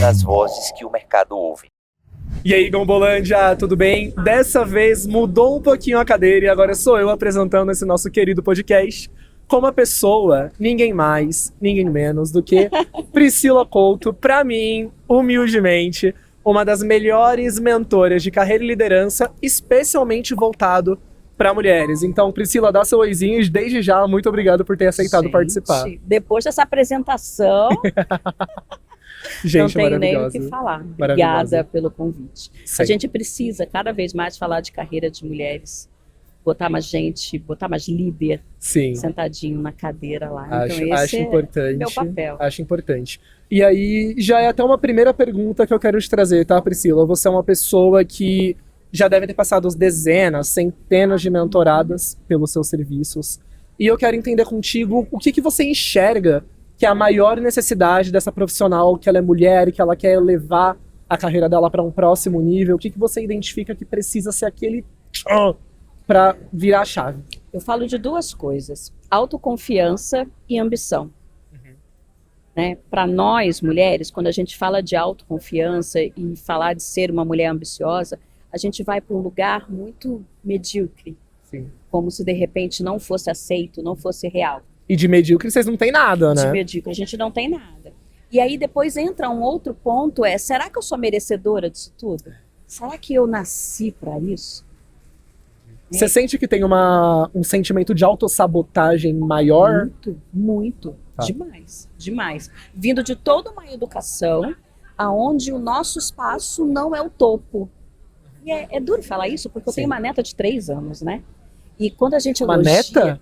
Das vozes que o mercado ouve. E aí, Gombolândia, tudo bem? Dessa vez mudou um pouquinho a cadeira e agora sou eu apresentando esse nosso querido podcast com uma pessoa, ninguém mais, ninguém menos do que Priscila Couto, pra mim, humildemente, uma das melhores mentoras de carreira e liderança, especialmente voltado para mulheres. Então, Priscila, dá seu oizinho e desde já, muito obrigado por ter aceitado participar. Depois dessa apresentação... Gente, não tenho nem o que falar. Obrigada pelo convite. Sim. A gente precisa cada vez mais falar de carreira de mulheres, botar mais gente, botar mais líder sentadinho na cadeira lá. Acho importante. Meu papel. Acho importante. E aí, já é até uma primeira pergunta que eu quero te trazer, tá, Priscila? Você é uma pessoa que já deve ter passado dezenas, centenas de mentoradas pelos seus serviços. E eu quero entender contigo o que você enxerga que é a maior necessidade dessa profissional, que ela é mulher e que ela quer levar a carreira dela para um próximo nível. O que você identifica que precisa ser aquele para virar a chave? Eu falo de duas coisas: autoconfiança e ambição. Né? Para nós, mulheres, quando a gente fala de autoconfiança e falar de ser uma mulher ambiciosa, a gente vai para um lugar muito medíocre. Sim. Como se de repente não fosse aceito, não fosse real. E de medíocre vocês não têm nada, né? De medíocre a gente não tem nada. E aí depois entra um outro ponto, será que eu sou merecedora disso tudo? Será que eu nasci para isso? Você sente que tem um sentimento de autossabotagem maior? Muito. Demais. Vindo de toda uma educação aonde o nosso espaço não é o topo. E é duro falar isso, porque eu tenho uma neta de 3 anos, né? E quando a gente elogia... Uma neta?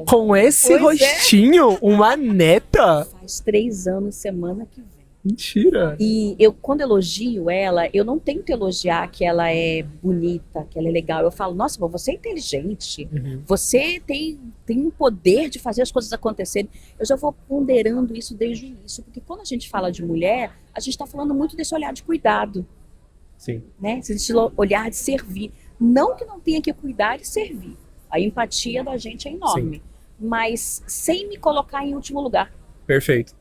Com esse rostinho? Uma neta? Faz 3 anos, semana que vem. Mentira. E eu, quando elogio ela, eu não tento elogiar que ela é bonita, que ela é legal. Eu falo, nossa, você é inteligente. Você tem um poder de fazer as coisas acontecerem. Eu já vou ponderando isso desde o início. Porque quando a gente fala de mulher, a gente está falando muito desse olhar de cuidado. Sim. Né? Esse olhar de servir. Não que não tenha que cuidar e servir. A empatia da gente é enorme. Sim. Mas sem me colocar em último lugar. Perfeito.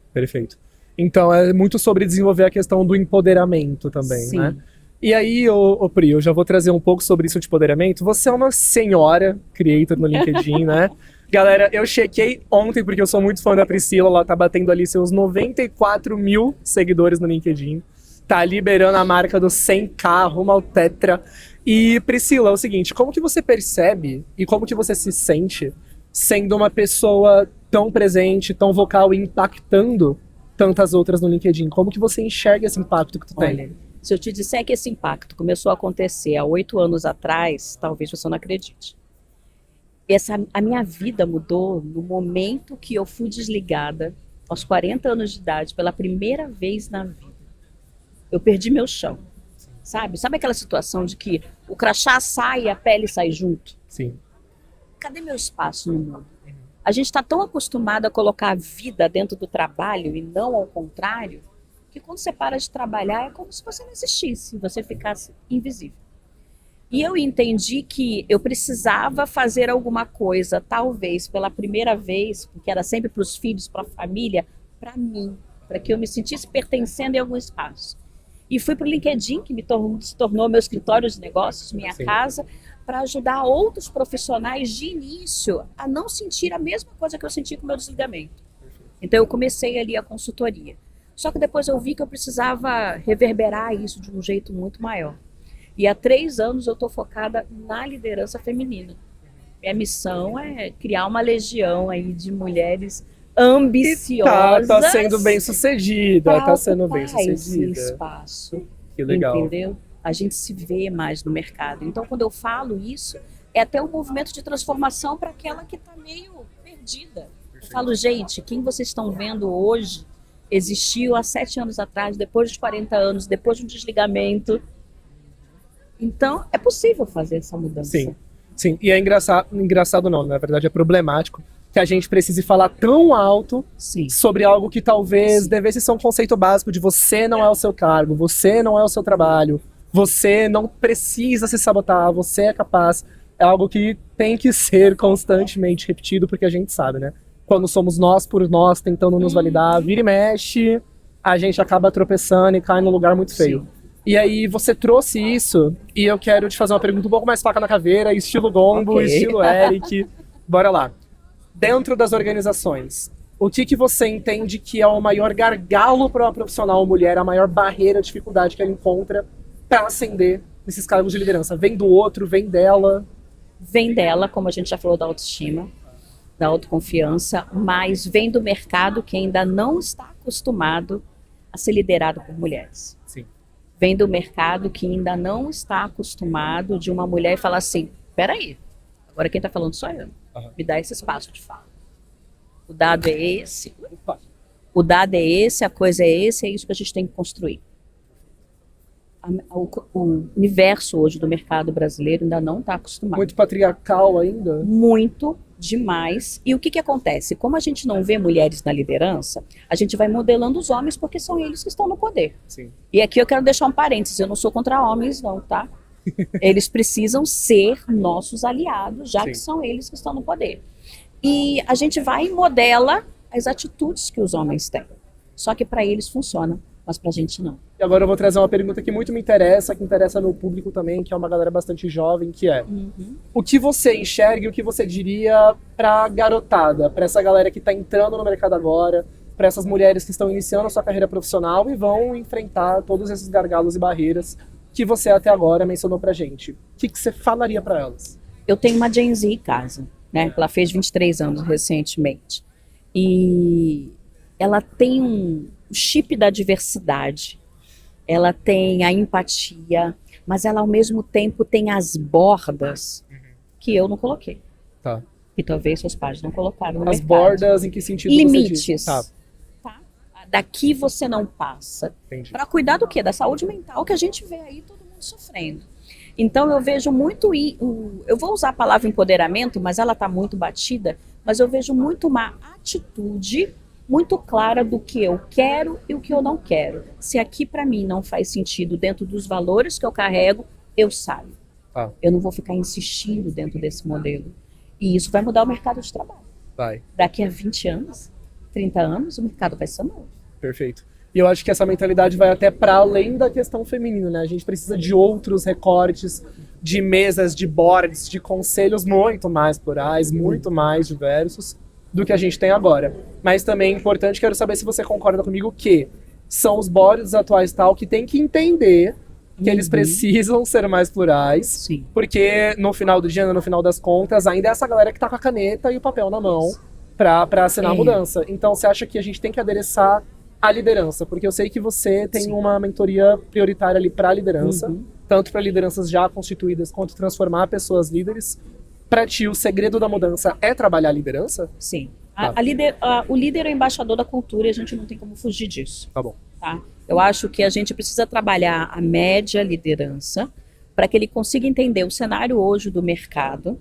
Então é muito sobre desenvolver a questão do empoderamento também, né? E aí, Pri, eu já vou trazer um pouco sobre isso de empoderamento. Você é uma senhora creator no LinkedIn, né? Galera, eu chequei ontem, porque eu sou muito fã da Priscila, ela tá batendo ali seus 94 mil seguidores no LinkedIn. Tá liberando a marca do 100k, rumo ao Tetra. E, Priscila, é o seguinte, como que você percebe e como que você se sente sendo uma pessoa tão presente, tão vocal e impactando tantas outras no LinkedIn? Como que você enxerga esse impacto que tu tem? Olha, se eu te disser que esse impacto começou a acontecer há 8 anos atrás, talvez você não acredite. A minha vida mudou no momento que eu fui desligada, aos 40 anos de idade, pela primeira vez na vida. Eu perdi meu chão. Sabe aquela situação de que o crachá sai e a pele sai junto? Sim. Cadê meu espaço no mundo? A gente está tão acostumado a colocar a vida dentro do trabalho e não ao contrário, que quando você para de trabalhar é como se você não existisse, você ficasse invisível. E eu entendi que eu precisava fazer alguma coisa, talvez pela primeira vez, porque era sempre para os filhos, para a família, para mim, para que eu me sentisse pertencendo em algum espaço. E fui para o LinkedIn, que se tornou meu escritório de negócios, minha casa, para ajudar outros profissionais de início a não sentir a mesma coisa que eu senti com o meu desligamento. Então eu comecei ali a consultoria. Só que depois eu vi que eu precisava reverberar isso de um jeito muito maior. E há 3 anos eu estou focada na liderança feminina. Minha missão é criar uma legião aí de mulheres ambiciosas. Tá sendo bem sucedida, tá sendo bem sucedida. Esse espaço. Que legal. Entendeu? A gente se vê mais no mercado. Então, quando eu falo isso, é até um movimento de transformação para aquela que está meio perdida. Eu falo, gente, quem vocês estão vendo hoje existiu há 7 anos atrás, depois dos 40 anos, depois de um desligamento. Então, é possível fazer essa mudança. Sim. E é engraçado não, na verdade é problemático que a gente precise falar tão alto sobre algo que talvez devesse ser um conceito básico de você não é o seu cargo, você não é o seu trabalho, você não precisa se sabotar, você é capaz. é algo que tem que ser constantemente repetido, porque a gente sabe, né? Quando somos nós por nós, tentando nos validar, vira e mexe, a gente acaba tropeçando e cai num lugar muito feio. Sim. E aí você trouxe isso, e eu quero te fazer uma pergunta um pouco mais faca na caveira, estilo Gombo, Ok. estilo Eric. Bora lá. Dentro das organizações, o que você entende que é o maior gargalo para uma profissional mulher, a maior barreira, dificuldade que ela encontra para ascender nesses cargos de liderança? Vem do outro, vem dela? Vem dela, como a gente já falou, da autoestima, da autoconfiança, mas vem do mercado que ainda não está acostumado a ser liderado por mulheres. Sim. Vem do mercado que ainda não está acostumado de uma mulher falar assim, peraí, agora quem está falando sou eu. Me dá esse espaço de fala. O dado é esse, a coisa é esse, é isso que a gente tem que construir. O universo hoje do mercado brasileiro ainda não está acostumado. Muito patriarcal ainda? Muito, demais. E o que acontece? Como a gente não vê mulheres na liderança, a gente vai modelando os homens porque são eles que estão no poder. Sim. E aqui eu quero deixar um parênteses, eu não sou contra homens não, tá? Eles precisam ser nossos aliados, já que são eles que estão no poder. E a gente vai e modela as atitudes que os homens têm. Só que para eles funciona, mas pra gente não. E agora eu vou trazer uma pergunta que muito me interessa, que interessa no público também, que é uma galera bastante jovem, que é: o que você enxerga e o que você diria pra garotada, pra essa galera que tá entrando no mercado agora, pra essas mulheres que estão iniciando a sua carreira profissional e vão enfrentar todos esses gargalos e barreiras que você até agora mencionou pra gente? O que você falaria pra elas? Eu tenho uma Gen Z em casa, né? Ela fez 23 anos recentemente. E ela tem um chip da diversidade, ela tem a empatia, mas ela ao mesmo tempo tem as bordas que eu não coloquei. Tá. E talvez seus pais não colocaram no As mercado. bordas, em que sentido Limites. você diz? Tá, Daqui você não passa. entendi. Para cuidar do quê? Da saúde mental que a gente vê aí todo mundo sofrendo. Então eu vejo muito, eu vou usar a palavra empoderamento, mas ela está muito batida, mas eu vejo muito uma atitude muito clara do que eu quero e o que eu não quero. Se aqui para mim não faz sentido dentro dos valores que eu carrego, eu saio. Ah. Eu não vou ficar insistindo dentro desse modelo. E isso vai mudar o mercado de trabalho. Vai. Daqui a 20 anos, 30 anos, o mercado vai ser novo. Perfeito. E eu acho que essa mentalidade vai até para além da questão feminina, né? A gente precisa de outros recortes, de mesas, de boards, de conselhos muito mais plurais, muito mais diversos do que a gente tem agora. Mas também é importante, quero saber se você concorda comigo, que são os boards atuais tal que tem que entender que eles precisam ser mais plurais, Sim. porque no final do dia, no final das contas, ainda é essa galera que tá com a caneta e o papel na mão para assinar a mudança. Então você acha que a gente tem que adereçar a liderança? Porque eu sei que você tem uma mentoria prioritária ali para a liderança, tanto para lideranças já constituídas quanto transformar pessoas líderes. Para ti, o segredo da mudança é trabalhar a liderança? Sim. Tá. O líder é o embaixador da cultura e a gente não tem como fugir disso. Tá bom. Tá? Eu acho que a gente precisa trabalhar a média liderança para que ele consiga entender o cenário hoje do mercado,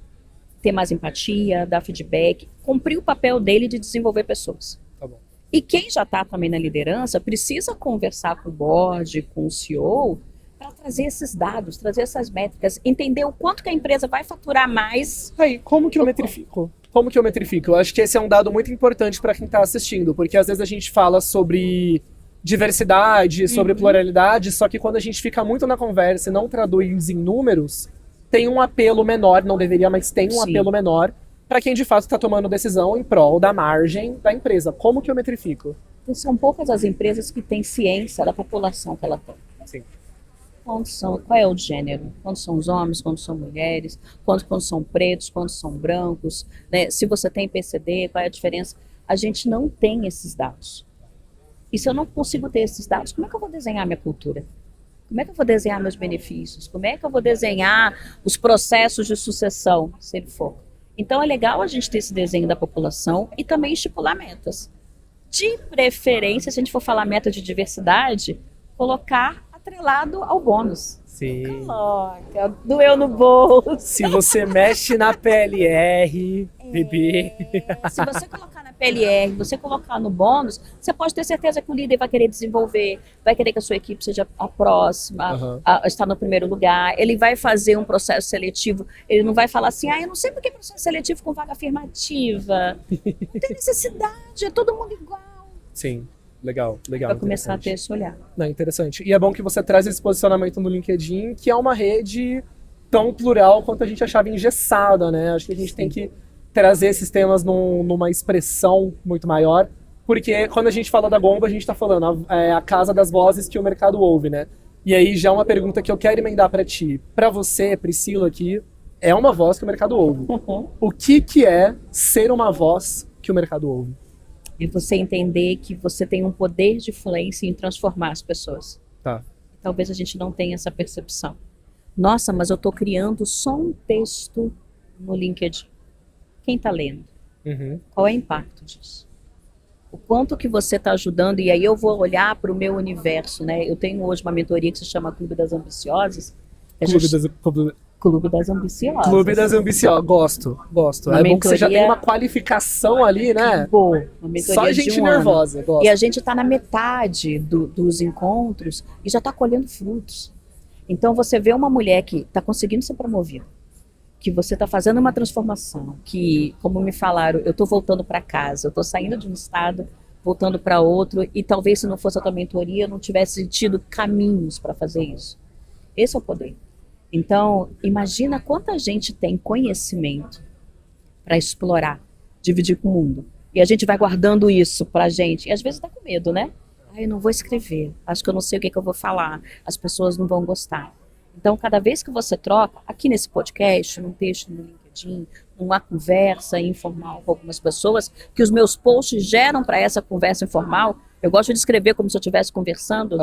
ter mais empatia, dar feedback, cumprir o papel dele de desenvolver pessoas. Tá bom. E quem já está também na liderança precisa conversar com o board, com o CEO, para trazer esses dados, trazer essas métricas, entender o quanto que a empresa vai faturar mais. Aí, como que eu metrifico? Como que eu metrifico? Eu acho que esse é um dado muito importante para quem está assistindo, porque às vezes a gente fala sobre diversidade, sobre pluralidade, só que quando a gente fica muito na conversa e não traduz em números, tem um apelo menor, não deveria, mas tem um apelo menor para quem de fato está tomando decisão em prol da margem da empresa. Como que eu metrifico? Então, são poucas as empresas que têm ciência da população que ela tem. Sim. Qual é o gênero? Quantos são os homens, quantos são mulheres, quantos são pretos, quantos são brancos, né? Se você tem PCD, qual é a diferença? A gente não tem esses dados. E se eu não consigo ter esses dados, como é que eu vou desenhar minha cultura? Como é que eu vou desenhar meus benefícios? Como é que eu vou desenhar os processos de sucessão, se ele for? Então é legal a gente ter esse desenho da população e também estipular metas. De preferência, se a gente for falar meta de diversidade, colocar atrelado ao bônus. Sim. Coloca, doeu no bolso. Se você mexe na PLR, bebê. Se você colocar na PLR, você colocar no bônus, você pode ter certeza que o líder vai querer desenvolver, vai querer que a sua equipe seja a próxima, a estar no primeiro lugar, ele vai fazer um processo seletivo, ele não vai falar assim, eu não sei por que processo seletivo com vaga afirmativa, não tem necessidade, é todo mundo igual. Sim, legal. Vai começar a ter esse olhar. Não, interessante. E é bom que você traz esse posicionamento no LinkedIn, que é uma rede tão plural quanto a gente achava engessada, né? Acho que a gente tem que trazer esses temas numa expressão muito maior, porque quando a gente fala da Gombo, a gente está falando a casa das vozes que o mercado ouve, né? E aí já uma pergunta que eu quero emendar para ti. Para você, Priscila, aqui, é uma voz que o mercado ouve. O que é ser uma voz que o mercado ouve? E você entender que você tem um poder de influência em transformar as pessoas. Tá. Talvez a gente não tenha essa percepção. Nossa, mas eu estou criando só um texto no LinkedIn. Quem está lendo? Qual é o impacto disso? O quanto que você está ajudando, e aí eu vou olhar para o meu universo, né? Eu tenho hoje uma mentoria que se chama Clube das Ambiciosas. Clube das Ambiciosas. Clube das Ambiciosas, gosto. Uma é bom que você já tem uma qualificação ali, né? Boa. Uma mentoria só gente de um nervosa. Ano. Gosto. E a gente está na metade dos encontros e já está colhendo frutos. Então você vê uma mulher que está conseguindo ser promovida, que você está fazendo uma transformação, que, como me falaram, eu estou voltando para casa, eu estou saindo de um estado, voltando para outro, e talvez se não fosse a tua mentoria, eu não tivesse tido caminhos para fazer isso. Esse é o poder. Então, imagina quanta gente tem conhecimento para explorar, dividir com o mundo. E a gente vai guardando isso para a gente, e às vezes dá com medo, né? Eu não vou escrever, acho que eu não sei o que eu vou falar, as pessoas não vão gostar. Então, cada vez que você troca, aqui nesse podcast, num texto no LinkedIn, numa conversa informal com algumas pessoas, que os meus posts geram para essa conversa informal, eu gosto de escrever como se eu estivesse conversando,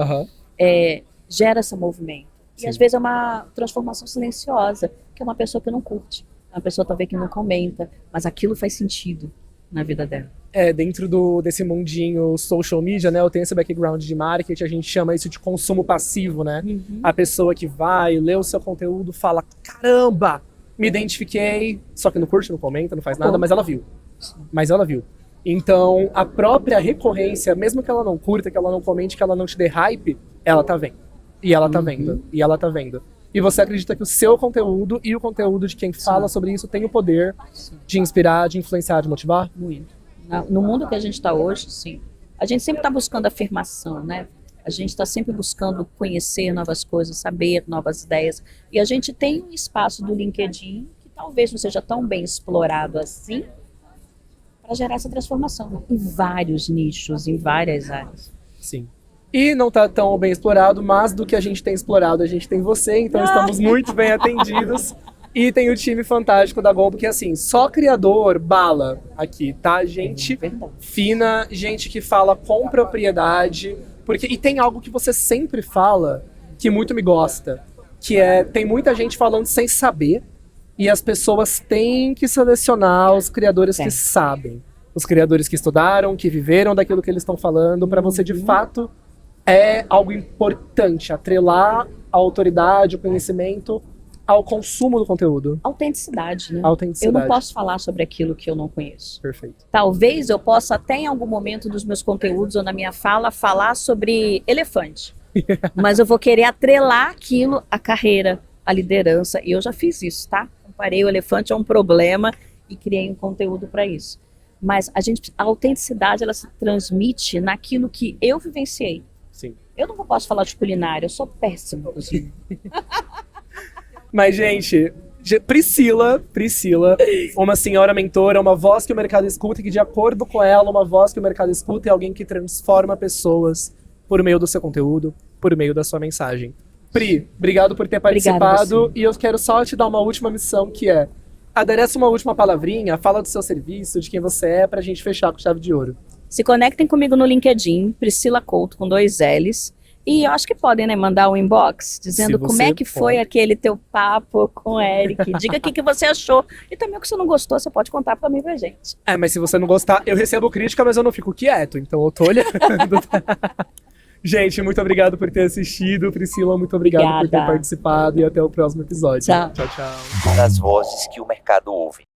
gera esse movimento. Sim. E às vezes é uma transformação silenciosa, que é uma pessoa que não curte, uma pessoa talvez que não comenta, mas aquilo faz sentido na vida dela. Dentro desse mundinho social media, né, eu tenho esse background de marketing, a gente chama isso de consumo passivo, né? A pessoa que vai, lê o seu conteúdo, fala, caramba, me identifiquei, só que não curte, não comenta, não faz nada, mas ela viu. Então, a própria recorrência, mesmo que ela não curta, que ela não comente, que ela não te dê hype, ela tá vendo. E ela tá vendo. E ela tá vendo. E você acredita que o seu conteúdo e o conteúdo de quem fala sobre isso tem o poder de inspirar, de influenciar, de motivar? Muito. No mundo que a gente está hoje, sim. A gente sempre está buscando afirmação, né? A gente está sempre buscando conhecer novas coisas, saber novas ideias. E a gente tem um espaço do LinkedIn que talvez não seja tão bem explorado assim para gerar essa transformação em vários nichos, em várias áreas. Sim. E não está tão bem explorado, mas do que a gente tem explorado, a gente tem você, então estamos muito bem atendidos. E tem o time fantástico da Gombo, que é assim, só criador bala aqui, tá? Gente fina, gente que fala com propriedade. E tem algo que você sempre fala, que muito me gosta, que tem muita gente falando sem saber, e as pessoas têm que selecionar os criadores que sabem. Os criadores que estudaram, que viveram daquilo que eles estão falando, para você de fato é algo importante, atrelar a autoridade, o conhecimento ao consumo do conteúdo. Autenticidade, né? Autenticidade. Eu não posso falar sobre aquilo que eu não conheço. Perfeito. Talvez eu possa até em algum momento dos meus conteúdos ou na minha fala falar sobre elefante. Mas eu vou querer atrelar aquilo à carreira, à liderança. E eu já fiz isso, tá? Comparei o elefante a um problema e criei um conteúdo para isso. Mas a autenticidade, ela se transmite naquilo que eu vivenciei. Sim. Eu não posso falar de culinária, eu sou péssima cozinha. Mas, gente, Priscila, uma senhora mentora, uma voz que o mercado escuta e que, de acordo com ela, uma voz que o mercado escuta é alguém que transforma pessoas por meio do seu conteúdo, por meio da sua mensagem. Pri, obrigado por ter participado. E eu quero só te dar uma última missão, que é adereça uma última palavrinha, fala do seu serviço, de quem você é, pra gente fechar com chave de ouro. Se conectem comigo no LinkedIn, Priscila Couto, com 2 L's. E eu acho que podem, né, mandar um inbox dizendo como é que foi aquele teu papo com o Eric. Diga o que você achou. E também o que você não gostou, você pode contar pra mim, pra gente. Mas se você não gostar, eu recebo crítica, mas eu não fico quieto. Então eu tô olhando. Gente, muito obrigado por ter assistido. Priscila, muito obrigado por ter participado. E até o próximo episódio. Tchau. Tchau, tchau. Das vozes que o mercado ouve.